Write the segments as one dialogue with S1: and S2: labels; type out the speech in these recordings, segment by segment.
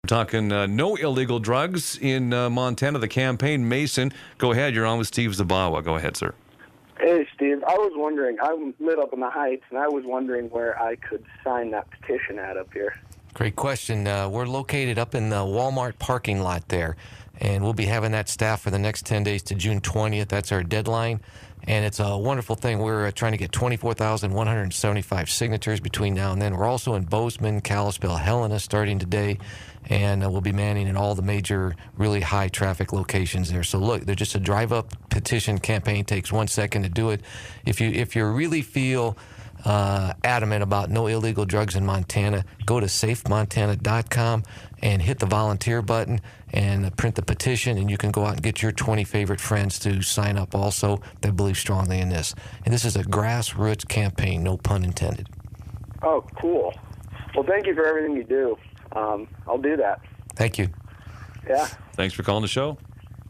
S1: We're talking no illegal drugs in Montana, the campaign. Mason, go ahead. You're on with Steve Zabawa. Go ahead, sir.
S2: Hey, Steve. I was wondering, I live up in the Heights, and I was wondering where I could sign that petition at up here.
S3: Great question. We're located up in the Walmart parking lot there, and we'll be having that staffed for the next 10 days to June 20th. That's our deadline, and it's a wonderful thing. We're trying to get 24,175 signatures between now and then. We're also in Bozeman, Kalispell, Helena starting today, and we'll be manning in all the major, really high-traffic locations there. So look, they're just a drive-up petition campaign. Takes 1 second to do it. If you really feel adamant about no illegal drugs in Montana, go to safemontana.com and hit the volunteer button and print the petition, and you can go out and get your 20 favorite friends to sign up also that believe strongly in this. And this is a grassroots campaign, no pun intended.
S2: Oh, cool. Well, thank you for everything you do. I'll do that.
S3: Thank you.
S2: Yeah.
S1: Thanks for calling the show.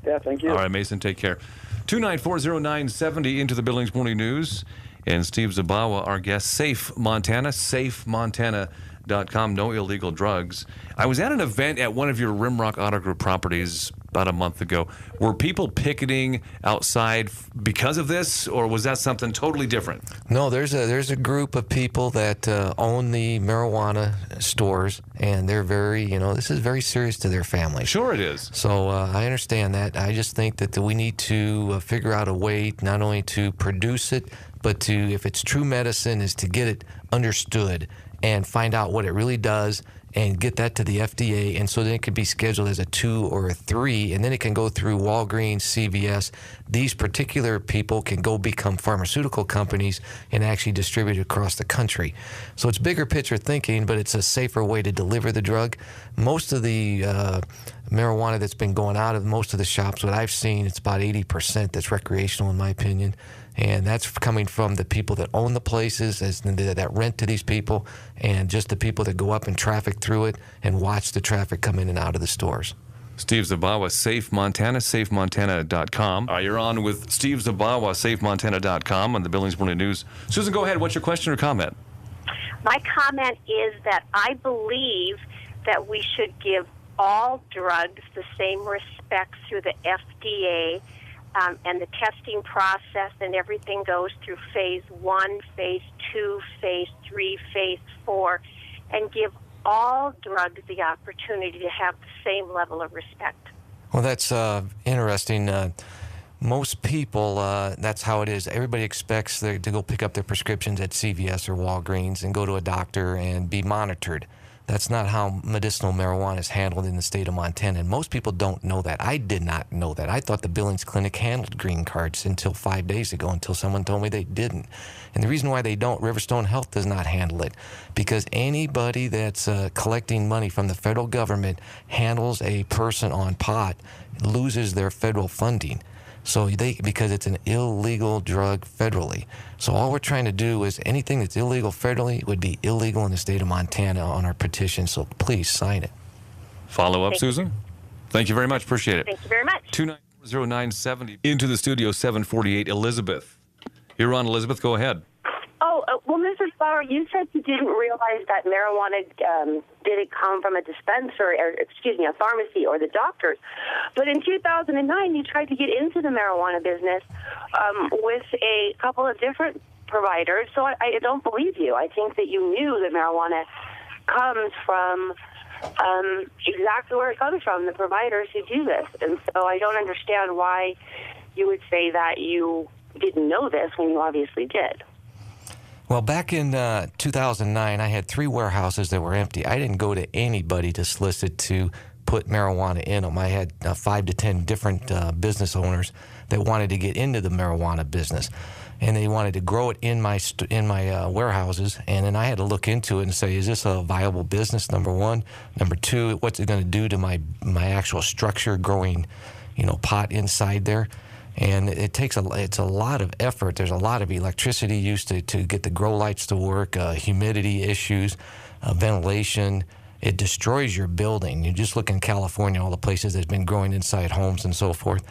S2: Yeah, thank you.
S1: All right, Mason, take care. 2940970 into the Billings Morning News. And Steve Zabawa, our guest, Safe Montana, safemontana.com, no illegal drugs. I was at an event at one of your Rimrock Auto Group properties about a month ago. Were people picketing outside because of this, or was that something totally different?
S3: No, there's a group of people that own the marijuana stores, and they're very, this is very serious to their families.
S1: Sure it is.
S3: So I understand that. I just think that we need to figure out a way not only to produce it, but to, if it's true medicine, is to get it understood and find out what it really does and get that to the FDA, and so then it could be scheduled as a 2 or a 3, and then it can go through Walgreens, CVS. These particular people can go become pharmaceutical companies and actually distribute it across the country. So it's bigger picture thinking, but it's a safer way to deliver the drug. Most of the marijuana that's been going out of most of the shops, what I've seen, it's about 80% that's recreational in my opinion. And that's coming from the people that own the places, that rent to these people, and just the people that go up and traffic through it and watch the traffic come in and out of the stores.
S1: Steve Zabawa, Safe Montana, safemontana.com. You're on with Steve Zabawa, safemontana.com on the Billings Morning News. Susan, go ahead. What's your question or comment?
S4: My comment is that I believe that we should give all drugs the same respect through the FDA. And the testing process and everything goes through phase 1, phase 2, phase 3, phase 4, and give all drugs the opportunity to have the same level of respect.
S3: Well, that's interesting. Most people, that's how it is. Everybody expects to go pick up their prescriptions at CVS or Walgreens and go to a doctor and be monitored. That's not how medicinal marijuana is handled in the state of Montana, and most people don't know that. I did not know that. I thought the Billings Clinic handled green cards until 5 days ago, until someone told me they didn't. And the reason why they don't, Riverstone Health does not handle it, because anybody that's collecting money from the federal government handles a person on pot, loses their federal funding. So because it's an illegal drug federally. So all we're trying to do is anything that's illegal federally would be illegal in the state of Montana on our petition. So please sign it.
S1: Follow up, Susan? Thank you very much. Appreciate it.
S4: Thank you very much.
S1: 2940970 into the studio 748. Elizabeth. You're on, Elizabeth. Go ahead.
S5: Well, Mrs. Flower, you said you didn't realize that marijuana didn't come from a dispensary, a pharmacy or the doctors. But in 2009, you tried to get into the marijuana business with a couple of different providers. So I don't believe you. I think that you knew that marijuana comes from exactly where it comes from, the providers who do this. And so I don't understand why you would say that you didn't know this when you obviously did.
S3: Well, back in 2009, I had 3 warehouses that were empty. I didn't go to anybody to solicit to put marijuana in them. I had 5 to 10 different business owners that wanted to get into the marijuana business, and they wanted to grow it in my warehouses. And then I had to look into it and say, is this a viable business? Number one. Number two, what's it going to do to my actual structure growing, pot inside there? And it's a lot of effort. There's a lot of electricity used to get the grow lights to work, humidity issues, ventilation. It destroys your building. You just look in California, all the places that's been growing inside homes and so forth.